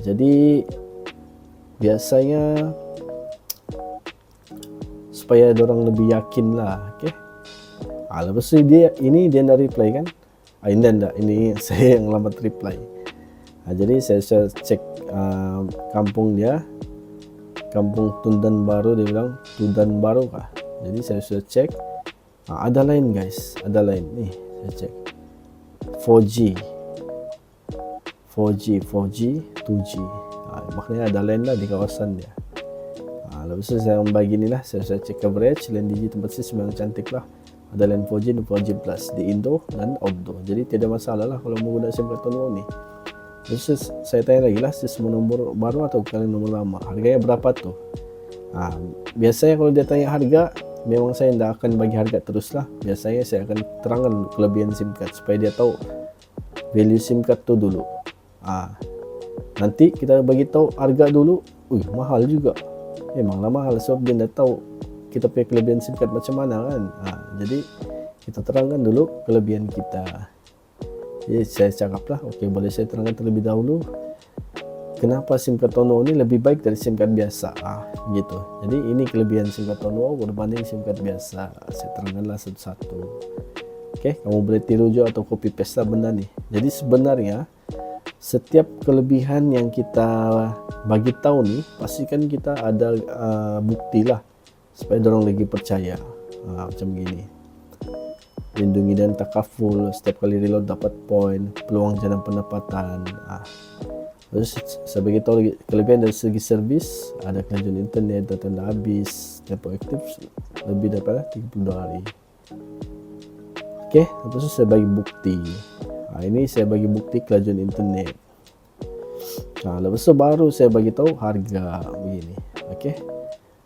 Jadi biasanya supaya dorang lebih yakin lah, oke. Lepas tu dia nak reply kan, ini saya yang lambat reply. Jadi saya cek kampung dia, kampung Tundan Baru, dia bilang Tundan Baru kah. Jadi saya sudah cek, ada lain guys, ada lain nih, saya cek 4G 2G, maknanya ada lain lah di kawasan dia. Lepas itu saya membagi ni lah, saya cek coverage, lain digi tempat sih memang cantik lah, ada lain 4G dan 4G plus di Indo dan outdoor, jadi tidak masalah lah kalau mau guna SIM card Tono ni. Terus saya tanya lagi lah, sis mau nomor baru atau kalian nomor lama, harganya berapa tuh? Biasanya kalau dia tanya harga, memang saya tidak akan bagi harga terus lah. Biasanya saya akan terangkan kelebihan SIM card supaya dia tahu value SIM card tu dulu. Nanti kita bagi tahu harga dulu, mahal juga, memanglah mahal sebab dia tidak tahu kita punya kelebihan SIM card macam mana kan. Jadi kita terangkan dulu kelebihan kita. Jadi saya cakap lah, oke, boleh saya terangkan terlebih dahulu kenapa SIM card Tono ini lebih baik dari SIM card biasa, gitu. Jadi ini kelebihan SIM card Tono berbanding SIM card biasa. Saya terangkanlah satu-satu. Oke, kamu boleh tiru juga atau copy paste lah benda nih. Jadi sebenarnya setiap kelebihan yang kita bagi tahu nih, pastikan kita ada bukti lah supaya dorong lagi percaya. Macam gini, lindungi dan takaful, setiap kali reload dapat poin, peluang jana pendapatan. Terus saya beritahu lagi kelebihan dari segi servis, ada kelajuan internet, data tidak habis, tempo aktif lebih daripada 32 hari. Oke, terus saya bagi bukti. Ini saya bagi bukti kelajuan internet. Lepas itu baru saya bagi tahu harga begini. Oke.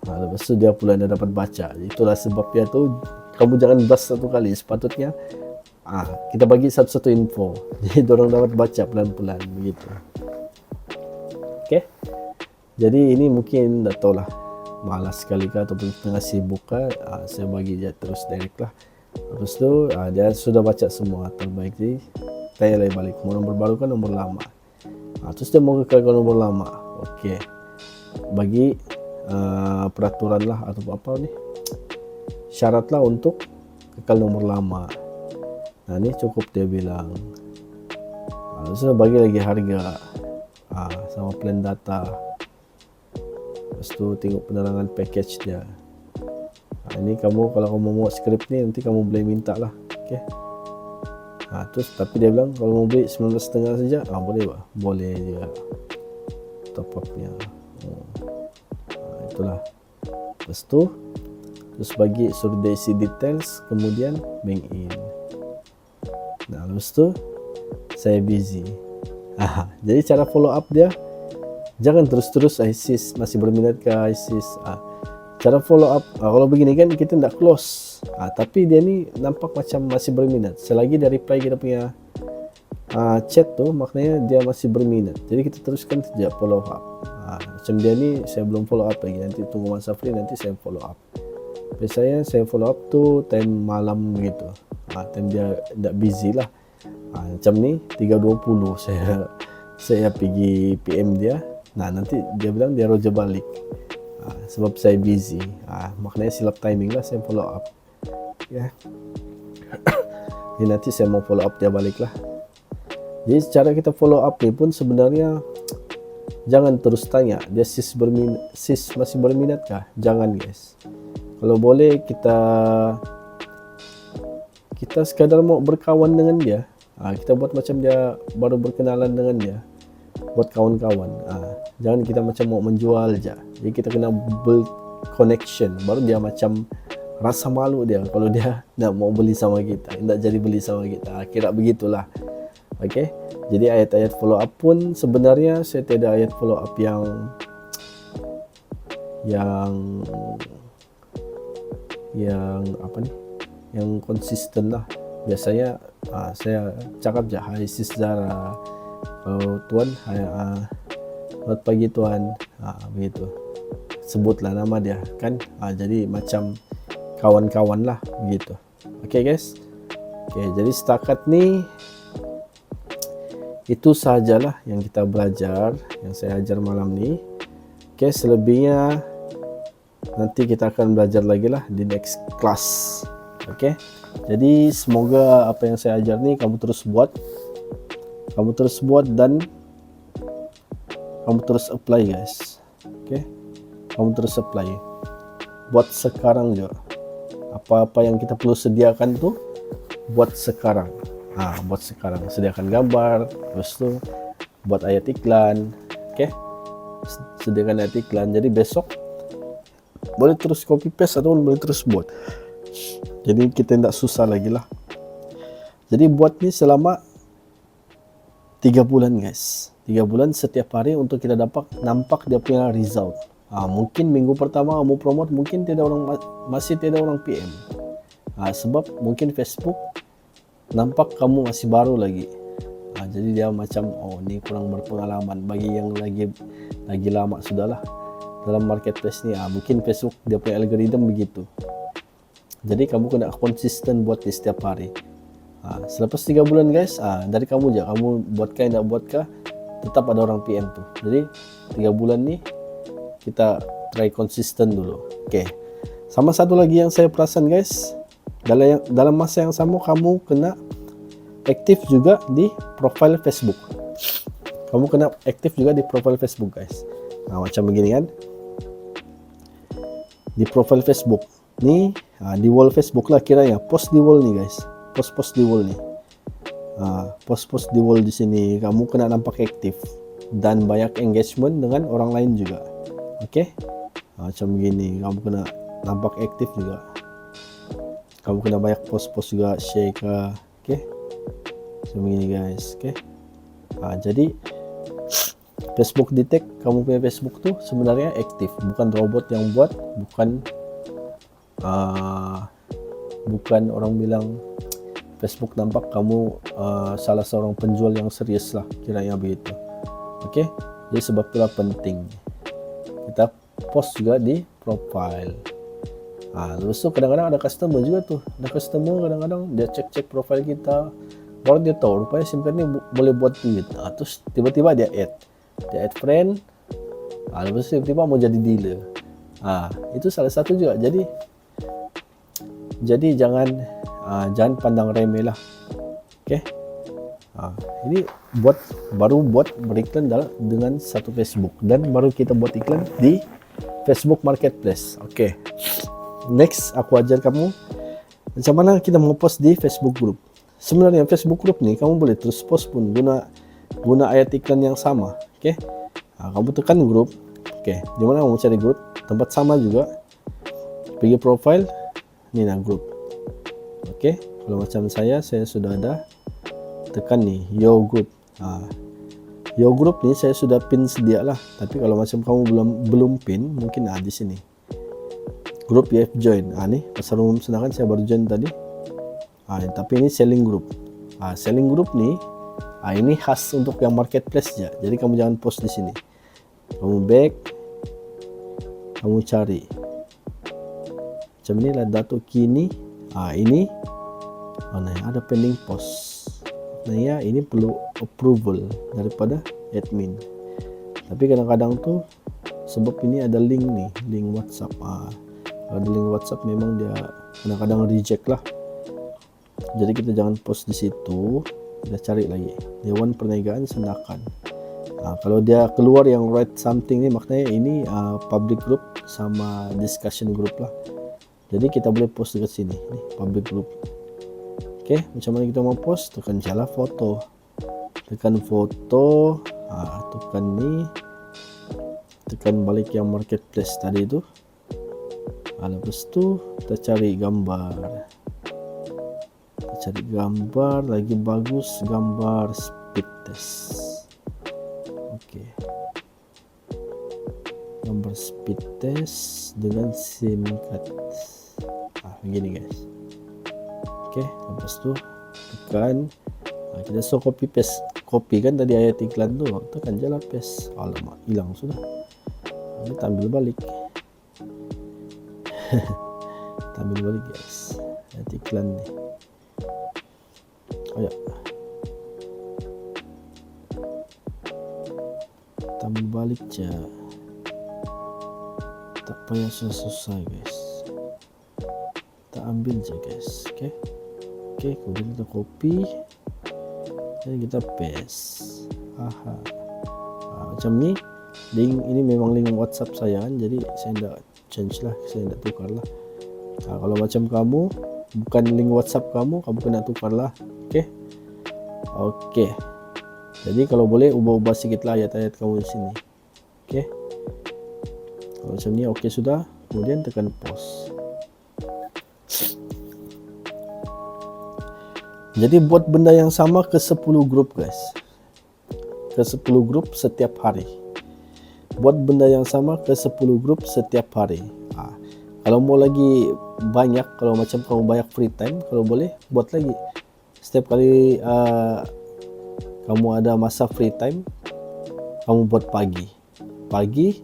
Lepas itu dia pula dah dapat baca. Itulah sebabnya tuh kamu jangan bas satu kali. Sepatutnya kita bagi satu-satu info. Jadi dorang dapat baca pelan-pelan begitu. Oke. Jadi ini mungkin tak tahu lah, malas sekali kah ataupun tengah sibuk kah, saya bagi dia terus direct lah. Habis itu dia sudah baca semua terbaik, jadi tanya lagi balik mau nomor baru kan nomor lama. Terus dia mau kekalkan nomor lama. Oke. Bagi peraturan lah atau apa nih, syarat lah untuk kekal nomor lama. Nah ini cukup dia bilang. Terus dia bagi lagi harga sama plan data. Terus tu tengok penerangan package dia. Ini kamu kalau kamu mau script ni nanti kamu boleh minta lah. Okay. Terus tapi dia bilang kalau mau beli 19.5 saja, boleh bah, boleh juga top upnya. Itulah. Lepas tu terus bagi suruh dia isi details, kemudian bank in. Nah lepas tu saya busy. Jadi cara follow up dia, jangan terus-terus ISIS masih berminat ke ISIS. Cara follow up kalau begini kan kita tidak close, tapi dia ni nampak macam masih berminat. Selagi dia reply kita punya chat tu, maknanya dia masih berminat. Jadi kita teruskan saja follow up. Macam dia ni saya belum follow up lagi, nanti tunggu masa free nanti saya follow up. Biasanya saya follow up tu time malam gitu, time dia tidak busy lah. Macam ni 3.20 saya pergi PM dia. Nah nanti dia bilang dia roja balik. Sebab saya busy, maknanya silap timing lah saya follow up. Ya. Jadi nanti saya mau follow up dia balik lah. Jadi cara kita follow up ni pun sebenarnya jangan terus tanya dia sis masih berminat kah? Jangan guys. Kalau boleh kita sekadar mau berkawan dengan dia, kita buat macam dia baru berkenalan dengan dia, buat kawan-kawan. Jangan kita macam mau menjual aja. Jadi kita kena build connection, baru dia macam rasa malu dia kalau dia nak mau beli sama kita, tidak jadi beli sama kita. Kira begitulah. Oke. Jadi ayat-ayat follow up pun sebenarnya saya tidak ayat follow up yang apa nih, yang konsisten lah. Biasanya saya cakap aja, hai sis Zara, kalau tuan selamat pagi tuan, begitu sebutlah nama dia kan. Jadi macam kawan-kawan lah begitu. Oke guys. Jadi setakat nih itu sajalah yang kita belajar, yang saya ajar malam ni. Selebihnya nanti kita akan belajar lagi lah di next class. Jadi semoga apa yang saya ajar nih kamu terus buat dan kamu terus apply guys. Kamu terus apply, buat sekarang juga. Apa-apa yang kita perlu sediakan tuh buat sekarang. Buat sekarang, sediakan gambar, terus tuh buat ayat iklan. Sediakan ayat iklan, jadi besok boleh terus copy paste ataupun boleh terus buat. Jadi kita tidak susah lagi lah. Jadi buat nih selama 3 bulan guys, 3 bulan setiap hari untuk kita nampak dia punya result. Mungkin minggu pertama kamu promote, mungkin masih tidak orang PM. Sebab mungkin Facebook nampak kamu masih baru lagi. Jadi dia macam ini kurang berpengalaman. Bagi yang lagi lama sudahlah dalam marketplace ni, mungkin Facebook dia punya algoritma begitu. Jadi kamu kena konsisten buat di setiap hari. Selepas 3 bulan guys, dari kamu aja, kamu buatkah tidak buatkah, tetap ada orang PM tuh. Jadi 3 bulan nih kita try konsisten dulu. Sama satu lagi yang saya perasan guys, dalam masa yang sama kamu kena aktif juga di profile Facebook. Kamu kena aktif juga di profile Facebook guys. Macam begini kan, di profile Facebook nih, di wall Facebook lah kiranya, post di wall nih guys, post di wall nih, post di wall di sini kamu kena nampak aktif. dan banyak engagement dengan orang lain juga. Oke, macam begini, kamu kena nampak aktif juga, kamu kena banyak post-post juga, share ke. Oke, macam begini guys. Oke, jadi Facebook detect kamu punya Facebook tuh sebenarnya aktif, bukan robot yang buat, bukan orang bilang Facebook nampak kamu salah seorang penjual yang serius lah, kiranya begitu. Oke, jadi sebab itulah penting kita post juga di profile. Terus tuh kadang-kadang ada customer juga tuh, kadang-kadang dia cek profile kita, baru dia tahu rupanya SIM card ini boleh buat duit. Terus tiba-tiba dia add friend, terus tiba-tiba mau jadi dealer. Itu salah satu juga. Jadi jangan pandang remeh lah. Oke. Ini baru buat beriklan dengan satu Facebook, dan baru kita buat iklan di Facebook Marketplace. Oke. Next, aku ajar kamu macam mana kita mau post di Facebook Group. Sebenarnya Facebook Group nih kamu boleh terus post pun guna ayat iklan yang sama. Oke. Kamu tekan grup. Oke. Di mana kamu cari grup? Tempat sama juga. Pergi profile. Ini grup. Oke. Kalau macam saya sudah ada. Tekan nih Yo Group. Yo Group nih saya sudah pin sedia lah. Tapi kalau macam kamu belum pin, mungkin di sini. Grup YF join. Nih pasar umum sedangkan saya baru join tadi. Tapi ini selling group. Selling group nih, ini khas untuk yang marketplace ya. Jadi kamu jangan post di sini. Kamu back, kamu cari. Macam ini lah data kini. Ini ada pending post. Ya ini perlu approval daripada admin. Tapi kadang-kadang tuh sebab ini ada link WhatsApp. Kalau ada link WhatsApp memang dia kadang-kadang reject lah. Jadi kita jangan post di situ. Kita cari lagi Dewan Perniagaan Senakan. Kalau dia keluar yang write something ini, maknanya ini public group sama discussion group lah. Jadi kita boleh post dekat sini, nih public group. Oke, macam mana kita mau post? Tekan jala foto, tekan tekan balik yang marketplace tadi itu. Lepas itu kita cari gambar, lagi bagus, gambar speed test. Oke, gambar speed test dengan SIM card. Begini guys. Oke, lepas itu tekan, kita copy kan tadi ayat iklan tuh, tekan jalan paste. Alamak, hilang sudah. Kita ambil balik. Kita ambil balik guys, ayat iklan nih. Ayo, kita ambil balik aja, tak payah susah guys. Kita ambil aja guys. Oke, kemudian kita copy dan kita paste. Macam ni. Link ini memang link WhatsApp saya kan, jadi saya tidak change lah, saya tidak tukar lah. Kalau macam kamu bukan link WhatsApp kamu kena tukar lah. Oke. Jadi kalau boleh ubah-ubah sedikit lah ayat-ayat kamu di sini. Oke. Kalau macam ni oke sudah, kemudian tekan post. Jadi buat benda yang sama ke 10 grup guys. Ke 10 grup setiap hari. Buat benda yang sama ke 10 grup setiap hari. Kalau mau lagi banyak, kalau macam kamu banyak free time, kalau boleh buat lagi. Setiap kali kamu ada masa free time, kamu buat pagi 10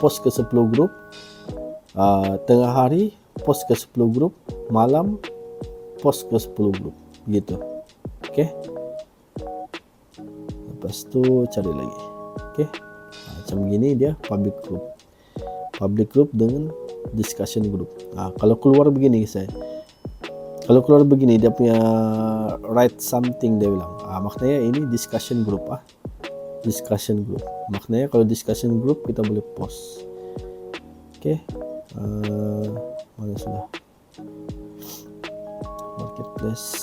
post ke 10 grup, tengah hari post ke 10 grup, malam post ke 10 grup gitu. Oke. Lepas itu cari lagi. Oke. Macam gini dia public group dengan discussion group. Kalau keluar begini dia punya write something, dia bilang maknanya ini discussion group. Maknanya kalau discussion group kita boleh post. Oke. Mana sudah marketplace,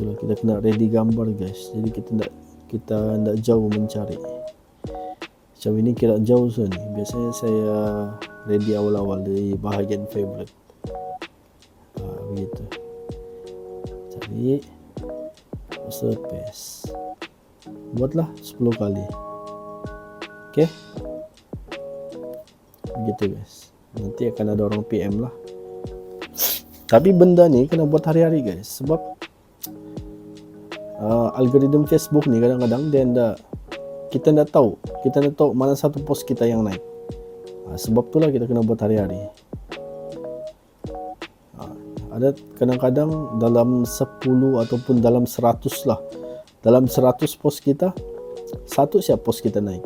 begitulah, kita kena ready gambar guys. Jadi kita ndak jauh mencari. Macam ini kira jauh ni. Biasanya saya ready awal-awal dari bahagian favorite. Begitu. Cari poster paste. Buatlah 10 kali. Oke. Begitu guys. Nanti akan ada orang PM lah. Tapi benda ni kena buat hari-hari guys. Sebab algoritma Facebook ni kadang-kadang dia kita ndak tahu mana satu post kita yang naik. Sebab itulah kita kena buat hari-hari. Ada kadang-kadang dalam 10 ataupun dalam 100 lah. Dalam 100 post kita, satu siap post kita naik.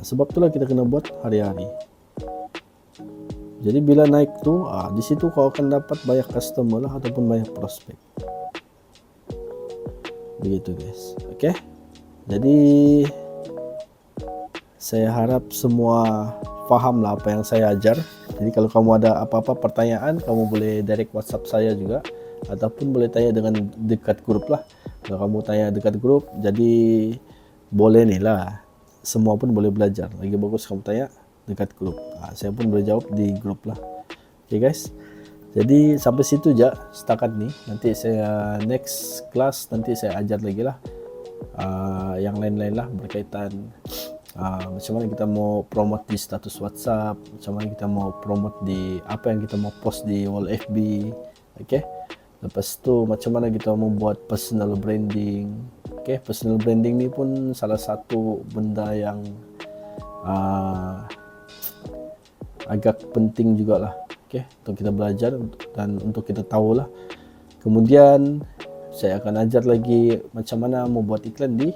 Sebab itulah kita kena buat hari-hari. Jadi bila naik tu, di situ kau akan dapat banyak customer lah ataupun banyak prospek. Begitu guys. Oke. Jadi saya harap semua faham lah apa yang saya ajar. Jadi kalau kamu ada apa-apa pertanyaan, kamu boleh direct WhatsApp saya juga, ataupun boleh tanya dengan dekat grup lah. Kalau kamu tanya dekat grup, jadi boleh nih lah. Semua pun boleh belajar. Lagi bagus kamu tanya dekat grup. Saya pun boleh jawab di grup lah. Oke guys. Jadi sampai situ aja setakat nih. Nanti saya next class nanti saya ajar lagi lah yang lain-lain lah berkaitan macam mana kita mau promote di status WhatsApp, macam mana kita mau promote di apa yang kita mau post di wall FB. Oke. Lepas itu macam mana kita membuat personal branding. Oke, personal branding ni pun salah satu benda yang agak penting juga lah. Oke, untuk kita belajar dan untuk kita tahu lah. Kemudian saya akan ajar lagi macam mana membuat iklan di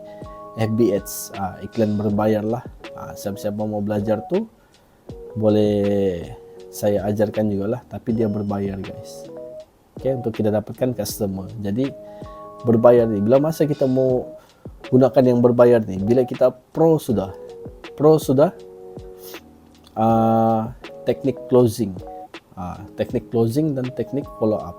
FB Ads, iklan berbayar lah. Siapa-siapa mau belajar tuh boleh saya ajarkan juga lah, tapi dia berbayar guys. Oke, untuk kita dapatkan customer. Jadi berbayar nih. Bila masa kita mau gunakan yang berbayar nih? Bila kita pro sudah, teknik closing, dan teknik follow up.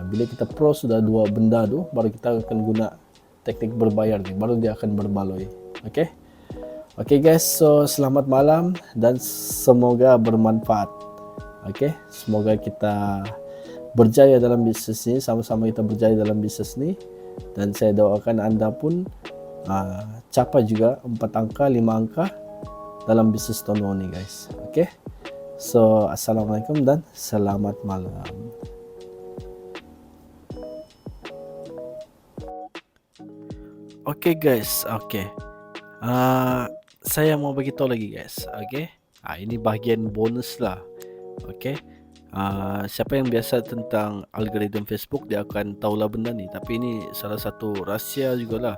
Bila kita pro sudah dua benda tuh, baru kita akan guna teknik berbayar nih, baru dia akan berbaloi. Oke guys, so selamat malam dan semoga bermanfaat. Semoga kita berjaya dalam bisnis ini, sama-sama kita berjaya dalam bisnis ini, dan saya doakan Anda pun capai juga 4 angka 5 angka dalam bisnis Tono ini guys. So assalamualaikum dan selamat malam. Oke guys, saya mau bagi tahu lagi guys. Ini bagian bonus lah. Siapa yang biasa tentang algoritma Facebook dia akan tahulah benda ni. Tapi ini salah satu rahsia juga lah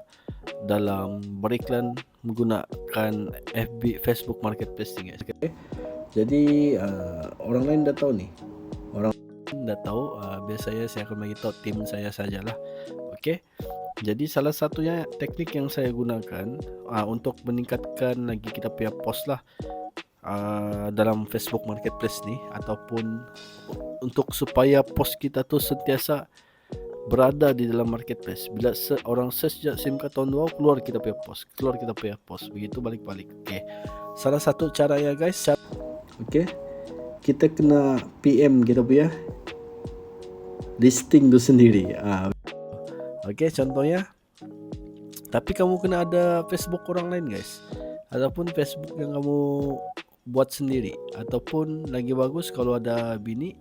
dalam beriklan menggunakan FB Facebook Marketplace ni guys. Jadi orang lain dah tahu nih. Orang lain dah tahu. Biasanya saya akan bagi tahu tim saya sajalah. Jadi salah satunya teknik yang saya gunakan untuk meningkatkan lagi kita punya post lah dalam Facebook Marketplace ni, ataupun untuk supaya post kita tuh sentiasa berada di dalam Marketplace. Bila orang search SIM card tahun 2 keluar kita punya post, begitu balik-balik. Salah satu cara ya guys. Kita kena PM kita punya listing tu sendiri. Contohnya, tapi kamu kena ada Facebook orang lain guys, ataupun Facebook yang kamu buat sendiri, ataupun lagi bagus kalau ada bini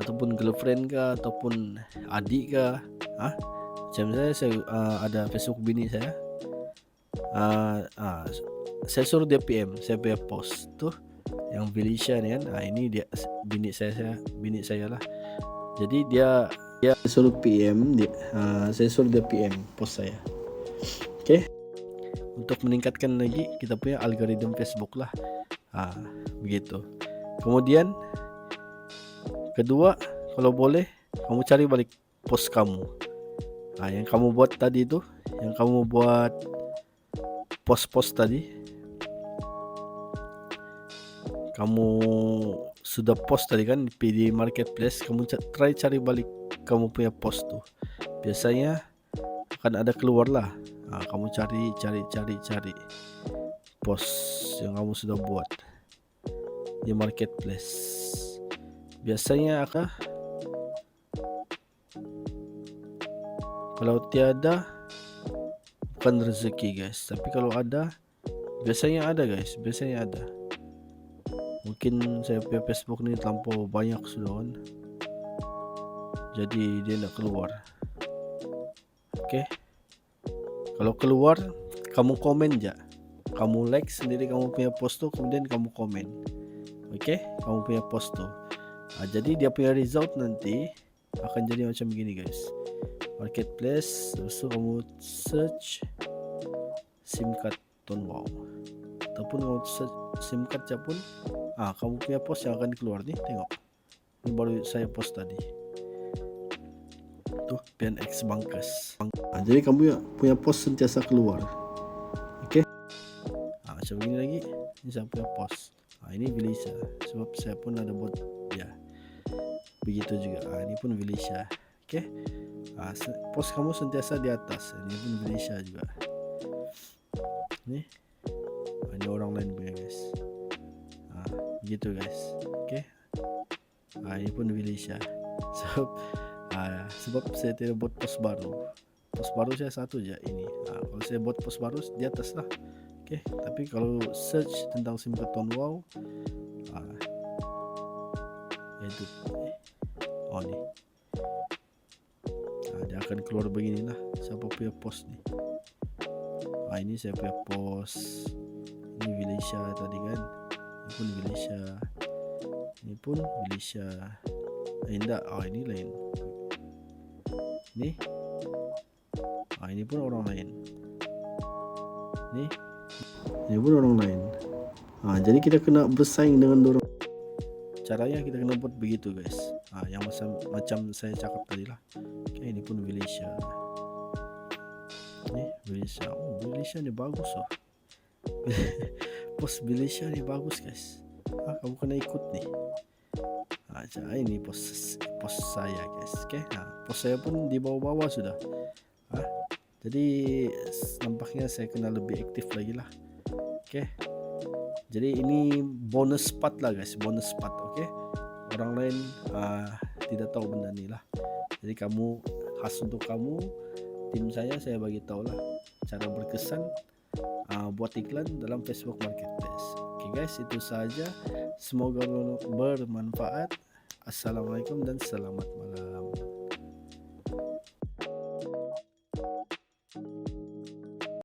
ataupun girlfriend kah, ataupun adik kah. Macam saya ada Facebook bini saya. Saya suruh dia PM saya punya post tuh yang Felicia ni kan. Ini dia bini saya lah. Jadi dia suruh PM dia, saya suruh dia PM post saya. Untuk meningkatkan lagi kita punya algoritma Facebook lah. Begitu. Kemudian kedua, kalau boleh kamu cari balik post kamu. Yang kamu buat tadi itu, yang kamu buat post-post tadi, kamu sudah post tadi kan di Marketplace, kamu try cari balik kamu punya post tuh. biasanya akan ada keluar lah. Kamu cari post yang kamu sudah buat di marketplace. Biasanya kalau tiada bukan rezeki guys, tapi kalau ada biasanya ada guys, biasanya ada. Mungkin saya punya Facebook ini terlampau banyak sudah kan, jadi dia tidak keluar. Oke, kalau keluar kamu komen aja, kamu like sendiri kamu punya post tuh, kemudian kamu komen. Oke, kamu punya post tuh. Jadi dia punya result nanti akan jadi macam begini guys. Marketplace, terus kamu search SIM card Tonwow, ataupun kamu search SIM card pun kamu punya post yang akan keluar nih. Tengok, ini baru saya post tadi tuh, PNX Bankers. Jadi kamu punya post sentiasa keluar. Oke, macam ini lagi, ini saya punya post. Ini Vilisha, sebab saya pun ada buat ya begitu juga. Ini pun Vilisha. Oke, post kamu sentiasa di atas. Ini pun Vilisha juga. Ini orang lain punya guys. Begitu guys. Oke, ini pun Vilisha. Sebab saya tidak buat post baru. Post baru saya satu aja ini. Kalau saya buat post baru di atas lah. Oke, tapi kalau search tentang SIM card Tonwow, itu nih. Dia akan keluar beginilah. Siapa punya post nih? Ini saya punya post. Ini Vilisha tadi kan. Ini pun Vilisha. Ini pun Vilisha. Enggak, ini lain. Ini pun orang lain. Ini pun orang lain. Jadi kita kena bersaing dengan orang. Caranya kita kena buat begitu guys. Yang macam saya cakap tadi lah. Oke, ini pun Vilisha. Ini Vilisha. Vilisha ni bagus loh. Post Vilisha ni bagus guys. Kamu kena ikut nih. Ini post saya guys. Oke, post saya pun di bawah-bawah sudah. Jadi nampaknya saya kena lebih aktif lagi lah. Oke, jadi ini bonus spot lah guys, bonus spot. Oke, orang lain tidak tahu benda ini lah. Jadi kamu, khas untuk kamu, tim saya bagi tahu lah cara berkesan buat iklan dalam Facebook Marketplace. Oke guys, itu saja. Semoga bermanfaat. Assalamualaikum dan selamat malam.